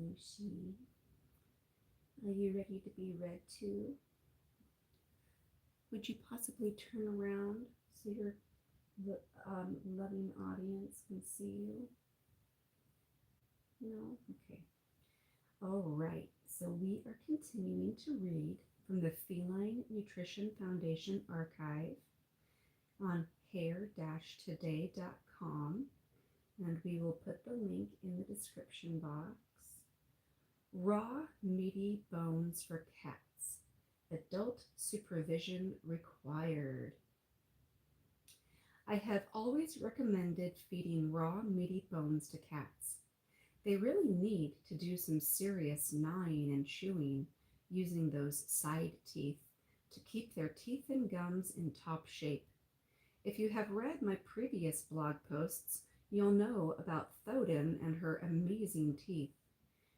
Smoochie. Are you ready to be read to? Would you possibly turn around so your loving audience can see you? No? Okay. All right. So we are continuing to read from the Feline Nutrition Foundation archive on hair-today.com, and we will put the link in the description box. Raw meaty bones for cats. Adult supervision required. I have always recommended feeding raw meaty bones to cats. They really need to do some serious gnawing and chewing using those side teeth to keep their teeth and gums in top shape. If you have read my previous blog posts, you'll know about Thoden and her amazing teeth.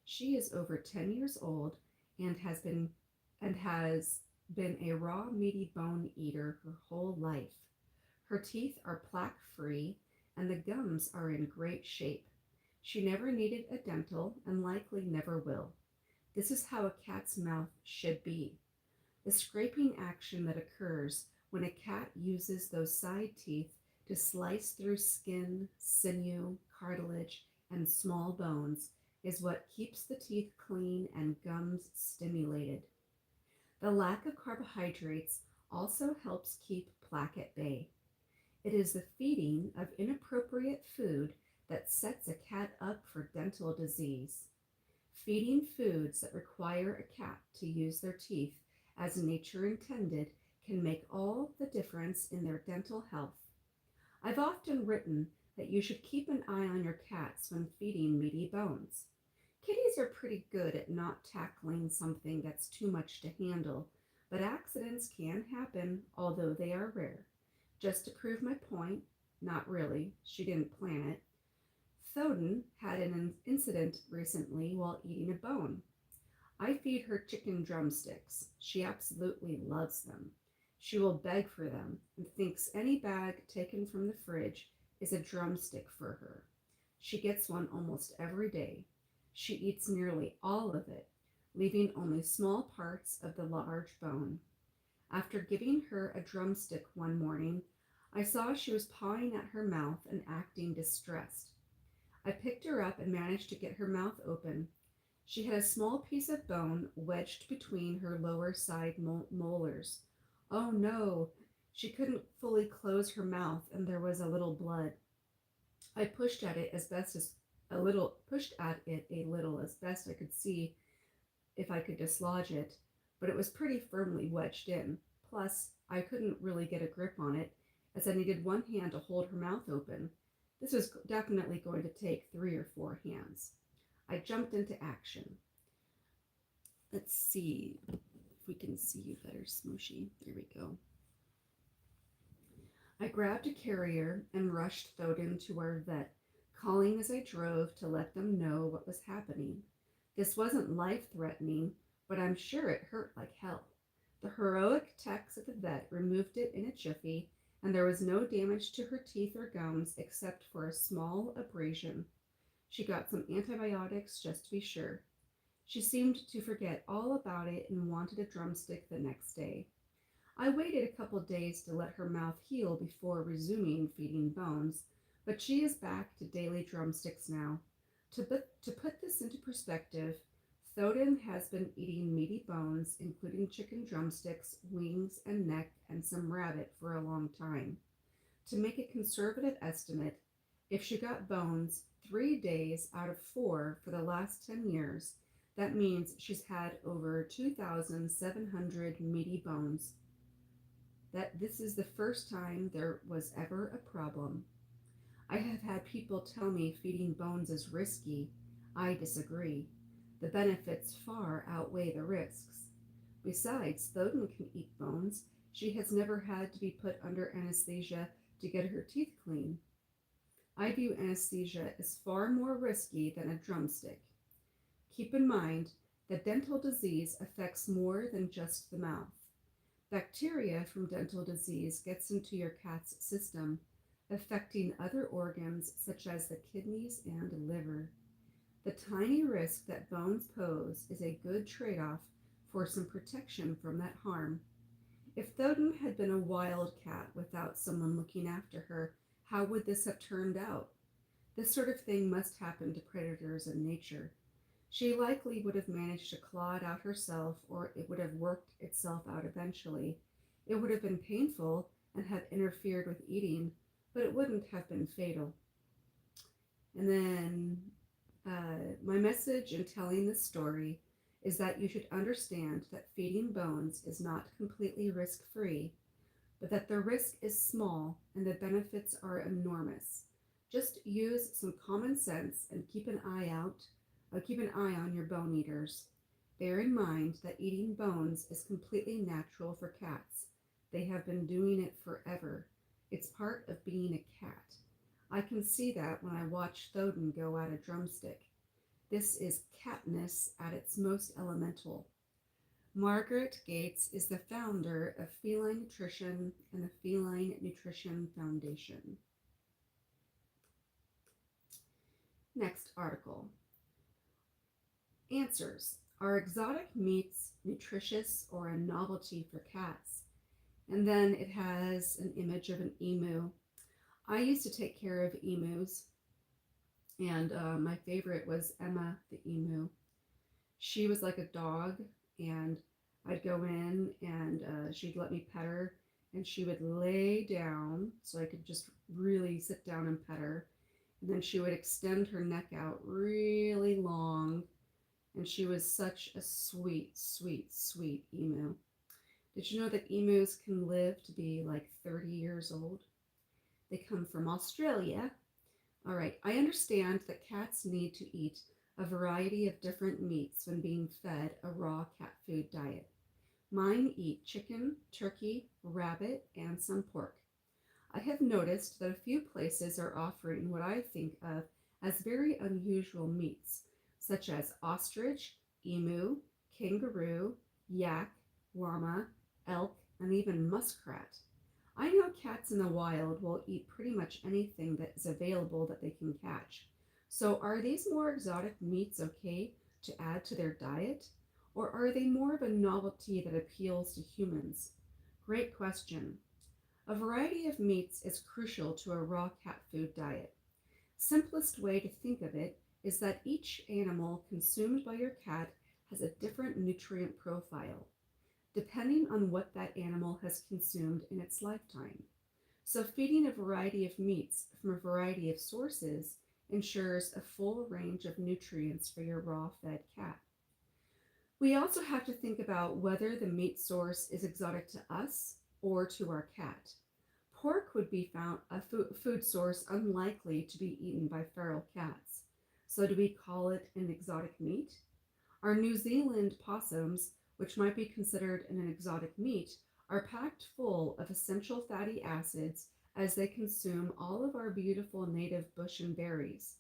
She is over 10 years old and has been a raw meaty bone eater her whole life. Her teeth are plaque-free and the gums are in great shape. She never needed a dental and likely never will. This is how a cat's mouth should be. The scraping action that occurs when a cat uses those side teeth to slice through skin, sinew, cartilage, and small bones is what keeps the teeth clean and gums stimulated. The lack of carbohydrates also helps keep plaque at bay. It is the feeding of inappropriate food that sets a cat up for dental disease. Feeding foods that require a cat to use their teeth as nature intended can make all the difference in their dental health. I've often written that you should keep an eye on your cats when feeding meaty bones. Kitties are pretty good at not tackling something that's too much to handle, but accidents can happen, although they are rare. Just to prove my point, not really, she didn't plan it. Thoden had an incident recently while eating a bone. I feed her chicken drumsticks. She absolutely loves them. She will beg for them and thinks any bag taken from the fridge is a drumstick for her. She gets one almost every day. She eats nearly all of it, leaving only small parts of the large bone. After giving her a drumstick one morning, I saw she was pawing at her mouth and acting distressed. I picked her up and managed to get her mouth open. She had a small piece of bone wedged between her lower side molars. Oh no, she couldn't fully close her mouth and there was a little blood. I pushed at it a little as best I could see if I could dislodge it, but it was pretty firmly wedged in. Plus, I couldn't really get a grip on it as I needed one hand to hold her mouth open. This was definitely going to take 3 or 4 hands. I jumped into action. Let's see if we can see you better, Smooshy. There we go. I grabbed a carrier and rushed Thoden to our vet, calling as I drove to let them know what was happening. This wasn't life-threatening, but I'm sure it hurt like hell. The heroic techs at the vet removed it in a jiffy, and there was no damage to her teeth or gums except for a small abrasion. She got some antibiotics just to be sure. She seemed to forget all about it and wanted a drumstick the next day. I waited a couple days to let her mouth heal before resuming feeding bones, but she is back to daily drumsticks now. To put this into perspective, Thoden has been eating meaty bones, including chicken drumsticks, wings, and neck, and some rabbit for a long time. To make a conservative estimate, if she got bones 3 days out of 4 for the last 10 years, that means she's had over 2,700 meaty bones. This is the first time there was ever a problem. I have had people tell me feeding bones is risky. I disagree. The benefits far outweigh the risks. Besides, Thoden can eat bones. She has never had to be put under anesthesia to get her teeth clean. I view anesthesia as far more risky than a drumstick. Keep in mind that dental disease affects more than just the mouth. Bacteria from dental disease gets into your cat's system, affecting other organs such as the kidneys and liver. The tiny risk that bones pose is a good trade-off for some protection from that harm. If Thoden had been a wild cat without someone looking after her, how would this have turned out? This sort of thing must happen to predators in nature. She likely would have managed to claw it out herself, or it would have worked itself out eventually. It would have been painful and have interfered with eating, but it wouldn't have been fatal. And then my message in telling this story is that you should understand that feeding bones is not completely risk free, but that the risk is small and the benefits are enormous. Just use some common sense and keep an eye on your bone eaters. Bear in mind that eating bones is completely natural for cats. They have been doing it forever. It's part of being a cat. I can see that when I watch Thoden go at a drumstick. This is catness at its most elemental. Margaret Gates is the founder of Feline Nutrition and the Feline Nutrition Foundation. Next article. Answers. Are exotic meats nutritious or a novelty for cats? And then it has an image of an emu. I used to take care of emus, and my favorite was Emma the emu. She was like a dog, and I'd go in and she'd let me pet her, and she would lay down so I could just really sit down and pet her. And then she would extend her neck out really long, and she was such a sweet, sweet, sweet emu. Did you know that emus can live to be like 30 years old? They come from Australia. All right, I understand that cats need to eat a variety of different meats when being fed a raw cat food diet. Mine eat chicken, turkey, rabbit, and some pork. I have noticed that a few places are offering what I think of as very unusual meats, such as ostrich, emu, kangaroo, yak, llama, elk, and even muskrat. I know cats in the wild will eat pretty much anything that is available that they can catch. So are these more exotic meats okay to add to their diet? Or are they more of a novelty that appeals to humans? Great question. A variety of meats is crucial to a raw cat food diet. Simplest way to think of it is that each animal consumed by your cat has a different nutrient profile, depending on what that animal has consumed in its lifetime. So feeding a variety of meats from a variety of sources ensures a full range of nutrients for your raw fed cat. We also have to think about whether the meat source is exotic to us or to our cat. Pork would be found a food source unlikely to be eaten by feral cats. So do we call it an exotic meat? Our New Zealand possums, which might be considered an exotic meat, are packed full of essential fatty acids as they consume all of our beautiful native bush and berries.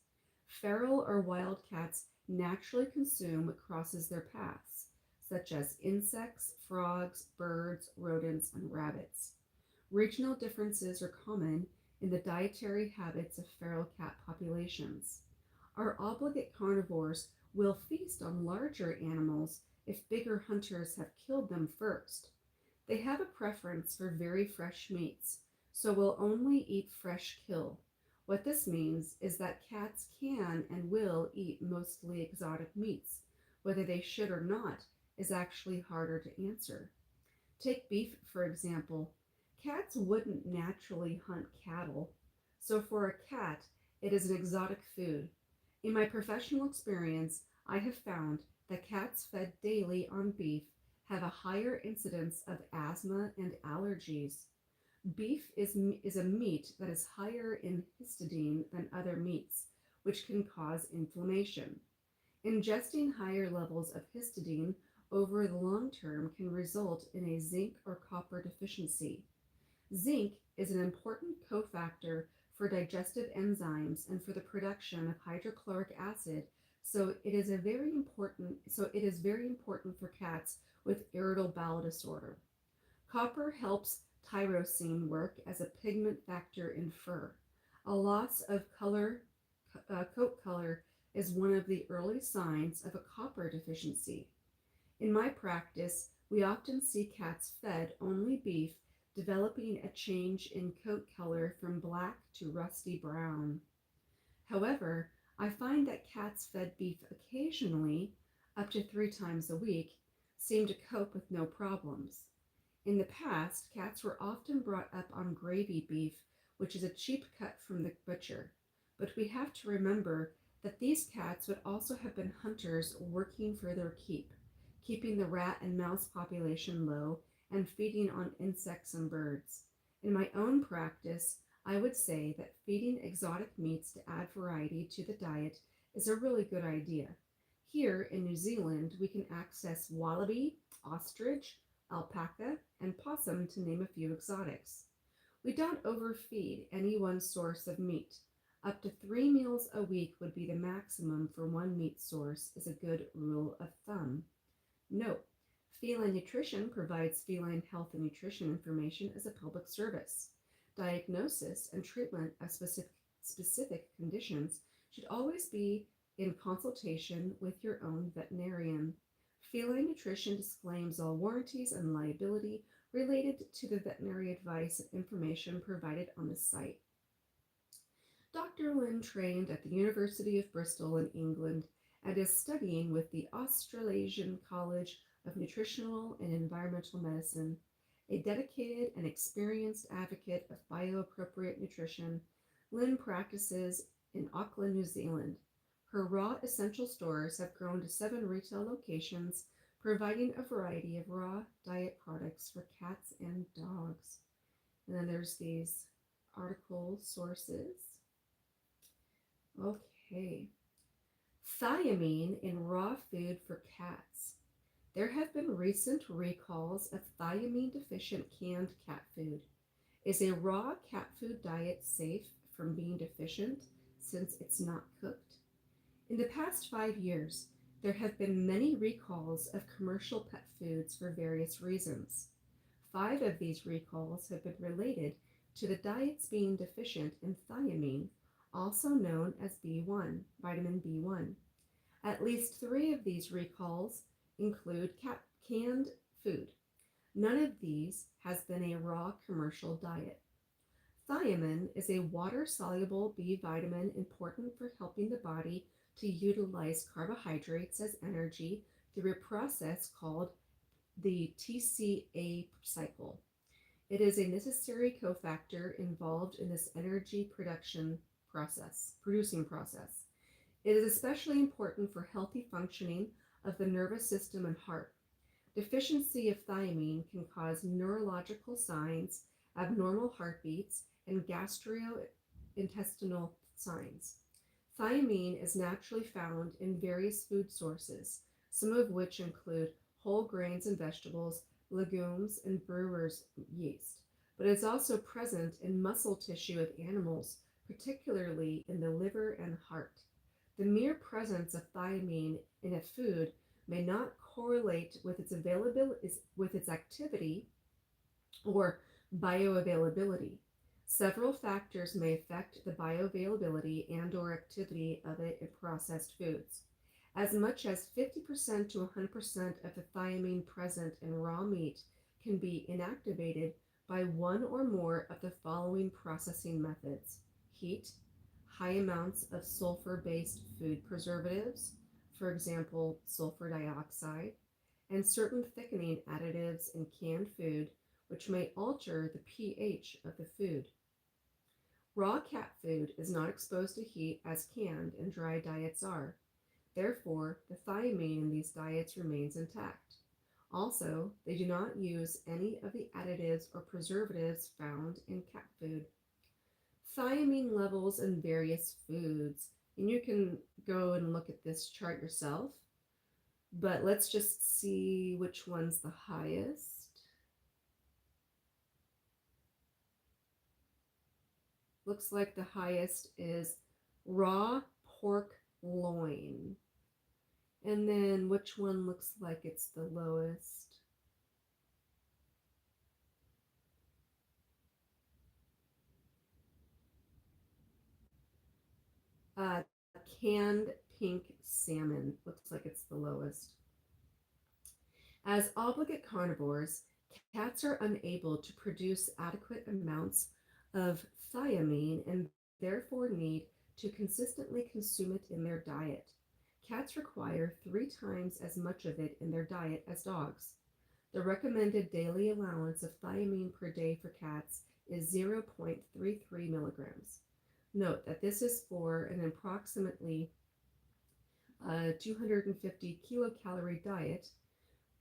Feral or wild cats naturally consume what crosses their paths, such as insects, frogs, birds, rodents, and rabbits. Regional differences are common in the dietary habits of feral cat populations. Our obligate carnivores will feast on larger animals if bigger hunters have killed them first. They have a preference for very fresh meats, so will only eat fresh kill. What this means is that cats can and will eat mostly exotic meats. Whether they should or not is actually harder to answer. Take beef, for example. Cats wouldn't naturally hunt cattle, so for a cat, it is an exotic food. In my professional experience, I have found that cats fed daily on beef have a higher incidence of asthma and allergies. Beef is a meat that is higher in histidine than other meats, which can cause inflammation. Ingesting higher levels of histidine over the long term can result in a zinc or copper deficiency. Zinc is an important cofactor for digestive enzymes and for the production of hydrochloric acid, so it is very important for cats with irritable bowel disorder. Copper helps tyrosine work as a pigment factor in fur. A loss of coat color is one of the early signs of a copper deficiency. In my practice, we often see cats fed only beef developing a change in coat color from black to rusty brown. However, I find that cats fed beef occasionally, up to 3 times a week, seem to cope with no problems. In the past, cats were often brought up on gravy beef, which is a cheap cut from the butcher. But we have to remember that these cats would also have been hunters working for their keep, keeping the rat and mouse population low and feeding on insects and birds. In my own practice, I would say that feeding exotic meats to add variety to the diet is a really good idea. Here in New Zealand, we can access wallaby, ostrich, alpaca, and possum, to name a few exotics. We don't overfeed any one source of meat. Up to 3 meals a week would be the maximum for one meat source, is a good rule of thumb. Note: Feline Nutrition provides feline health and nutrition information as a public service. Diagnosis and treatment of specific conditions should always be in consultation with your own veterinarian. Feline Nutrition disclaims all warranties and liability related to the veterinary advice and information provided on the site. Dr. Lynn trained at the University of Bristol in England and is studying with the Australasian College of Nutritional and Environmental Medicine. A dedicated and experienced advocate of bioappropriate nutrition, Lynn practices in Auckland, New Zealand. Her raw essential stores have grown to 7 retail locations, providing a variety of raw diet products for cats and dogs. And then there's these article sources. Okay. Thiamine in raw food for cats. There have been recent recalls of thiamine deficient canned cat food. Is a raw cat food diet safe from being deficient since it's not cooked? In the past 5 years, there have been many recalls of commercial pet foods for various reasons. 5 of these recalls have been related to the diets being deficient in thiamine, also known as B1, vitamin B1. At least 3 of these recalls include canned food. None of these has been a raw commercial diet. Thiamine is a water-soluble B vitamin important for helping the body to utilize carbohydrates as energy through a process called the TCA cycle. It is a necessary cofactor involved in this energy producing process. It is especially important for healthy functioning of the nervous system and heart. Deficiency of thiamine can cause neurological signs, abnormal heartbeats, and gastrointestinal signs. Thiamine is naturally found in various food sources, some of which include whole grains and vegetables, legumes, and brewer's yeast, but is also present in muscle tissue of animals, particularly in the liver and heart. The mere presence of thiamine in a food may not correlate with its activity or bioavailability. Several factors may affect the bioavailability and or activity of it in processed foods. As much as 50% to 100% of the thiamine present in raw meat can be inactivated by one or more of the following processing methods: heat, high amounts of sulfur-based food preservatives, for example, sulfur dioxide, and certain thickening additives in canned food, which may alter the pH of the food. Raw cat food is not exposed to heat as canned and dry diets are. Therefore, the thiamine in these diets remains intact. Also, they do not use any of the additives or preservatives found in cat food. Thiamine levels in various foods. And you can go and look at this chart yourself, but let's just see which one's the highest. Looks like the highest is raw pork loin. And then which one looks like it's the lowest? Uh, Canned pink salmon. Looks like it's the lowest. As obligate carnivores, cats are unable to produce adequate amounts of thiamine and therefore need to consistently consume it in their diet. Cats require 3 times as much of it in their diet as dogs. The recommended daily allowance of thiamine per day for cats is 0.33 milligrams. Note that this is for an approximately 250 kilocalorie diet,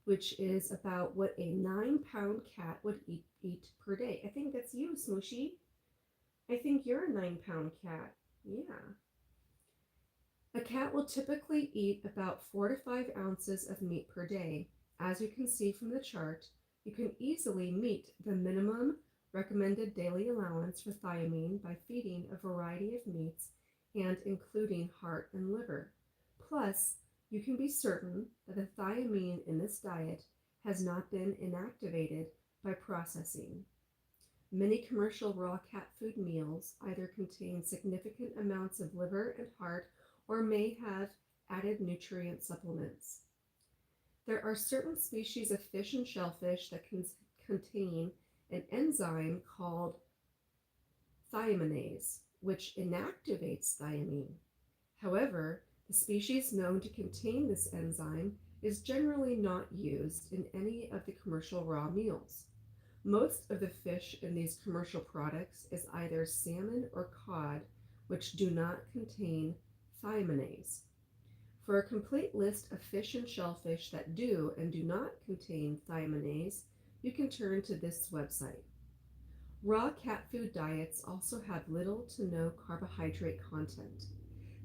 which is about what a 9-pound cat would eat per day. I think that's you, Smooshy. I think you're a 9-pound cat. Yeah. A cat will typically eat about 4 to 5 ounces of meat per day. As you can see from the chart, you can easily meet the minimum recommended daily allowance for thiamine by feeding a variety of meats and including heart and liver. Plus, you can be certain that the thiamine in this diet has not been inactivated by processing. Many commercial raw cat food meals either contain significant amounts of liver and heart or may have added nutrient supplements. There are certain species of fish and shellfish that can contain an enzyme called thiaminase, which inactivates thiamine. However, the species known to contain this enzyme is generally not used in any of the commercial raw meals. Most of the fish in these commercial products is either salmon or cod, which do not contain thiaminase. For a complete list of fish and shellfish that do and do not contain thiaminase, you can turn to this website. Raw cat food diets also have little to no carbohydrate content.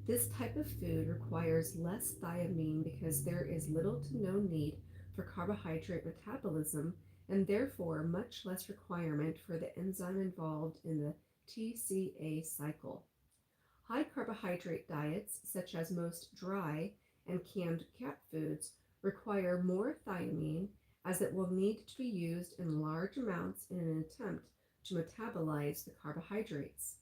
This type of food requires less thiamine because there is little to no need for carbohydrate metabolism and therefore much less requirement for the enzyme involved in the TCA cycle. High carbohydrate diets, such as most dry and canned cat foods, require more thiamine as it will need to be used in large amounts in an attempt to metabolize the carbohydrates.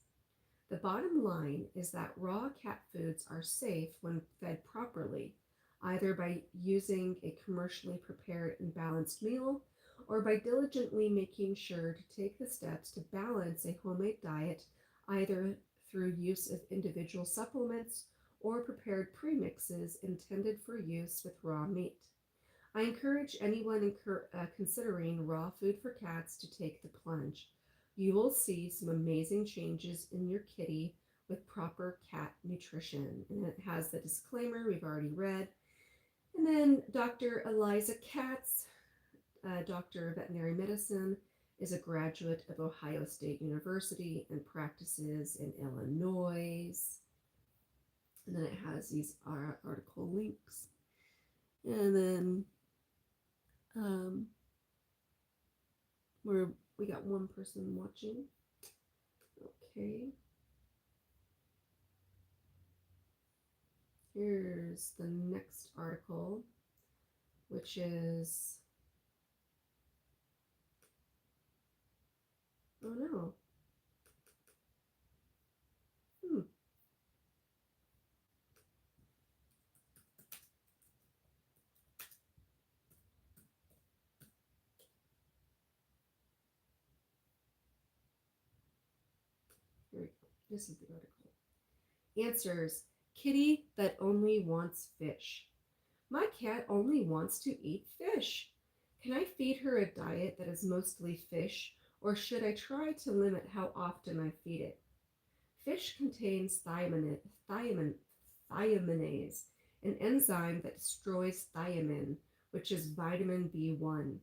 The bottom line is that raw cat foods are safe when fed properly, either by using a commercially prepared and balanced meal or by diligently making sure to take the steps to balance a homemade diet either through use of individual supplements or prepared premixes intended for use with raw meat. I encourage anyone considering raw food for cats to take the plunge. You will see some amazing changes in your kitty with proper cat nutrition. And it has the disclaimer we've already read. And then Dr. Eliza Katz, Doctor of Veterinary Medicine, is a graduate of Ohio State University and practices in Illinois. And then it has these article links. And then we got one person watching. Okay. Here's the next article, which is, oh no. Here we go. This is the article. Answers: kitty that only wants fish. My cat only wants to eat fish. Can I feed her a diet that is mostly fish, or should I try to limit how often I feed it? Fish contains thiaminase, an enzyme that destroys thiamine, which is vitamin B1.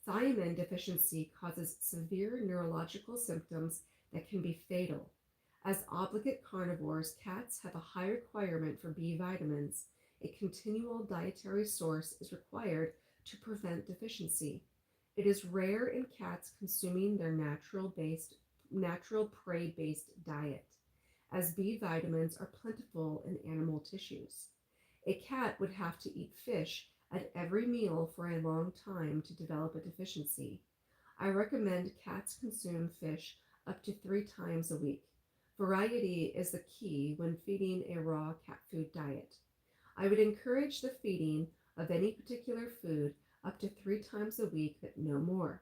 Thiamine deficiency causes severe neurological symptoms that can be fatal. As obligate carnivores, cats have a high requirement for B vitamins. A continual dietary source is required to prevent deficiency. It is rare in cats consuming their natural prey-based diet, as B vitamins are plentiful in animal tissues. A cat would have to eat fish at every meal for a long time to develop a deficiency. I recommend cats consume fish up to 3 times a week. Variety is the key when feeding a raw cat food diet. I would encourage the feeding of any particular food up to 3 times a week, but no more.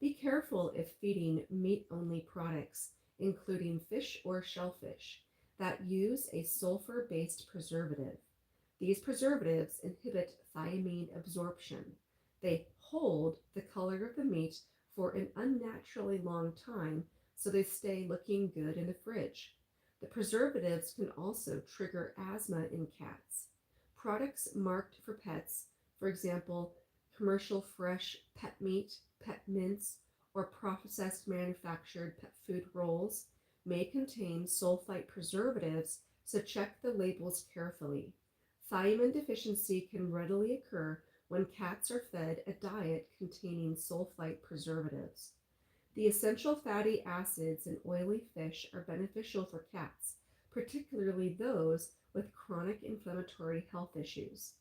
Be careful if feeding meat-only products, including fish or shellfish, that use a sulfur-based preservative. These preservatives inhibit thiamine absorption. They hold the color of the meat for an unnaturally long time, so they stay looking good in the fridge. The preservatives can also trigger asthma in cats. Products marked for pets, for example, commercial fresh pet meat, pet mints, or processed manufactured pet food rolls, may contain sulfite preservatives, so check the labels carefully. Thiamine deficiency can readily occur when cats are fed a diet containing sulfite preservatives. The essential fatty acids in oily fish are beneficial for cats, particularly those with chronic inflammatory health issues.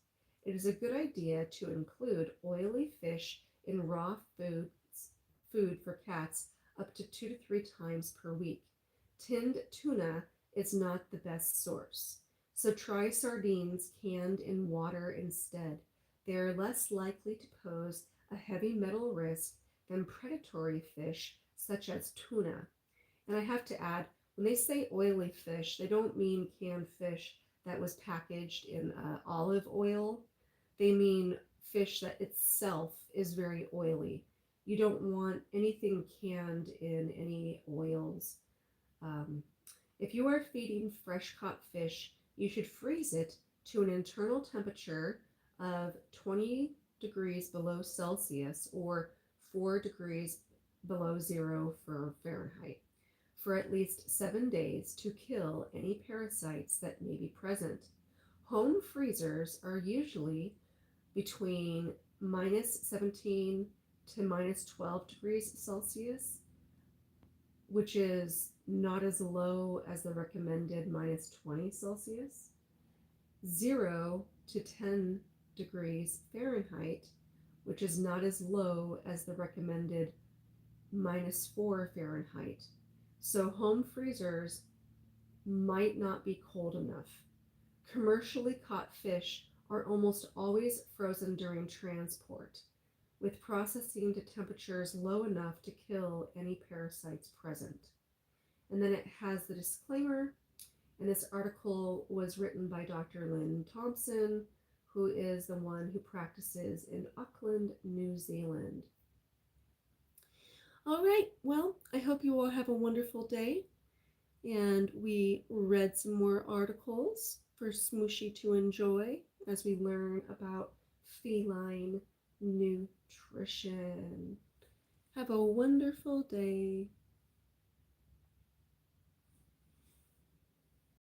It is a good idea to include oily fish in raw food for cats up to 2 to 3 times per week. Tinned tuna is not the best source, so try sardines canned in water instead. They are less likely to pose a heavy metal risk than predatory fish such as tuna. And I have to add, when they say oily fish, they don't mean canned fish that was packaged in olive oil. They mean fish that itself is very oily. You don't want anything canned in any oils. If you are feeding fresh caught fish, you should freeze it to an internal temperature of 20 degrees below Celsius or 4 degrees below zero for Fahrenheit for at least 7 days to kill any parasites that may be present. Home freezers are usually between minus 17 to minus 12 degrees Celsius, which is not as low as the recommended minus 20 Celsius, 0 to 10 degrees Fahrenheit, which is not as low as the recommended minus 4 Fahrenheit. So home freezers might not be cold enough. Commercially caught fish are almost always frozen during transport, with processing to temperatures low enough to kill any parasites present. And then it has the disclaimer, and this article was written by Dr. Lynn Thompson, who is the one who practices in Auckland, New Zealand. All right, well, I hope you all have a wonderful day, and we read some more articles for Smooshy to enjoy as we learn about feline nutrition. Have a wonderful day.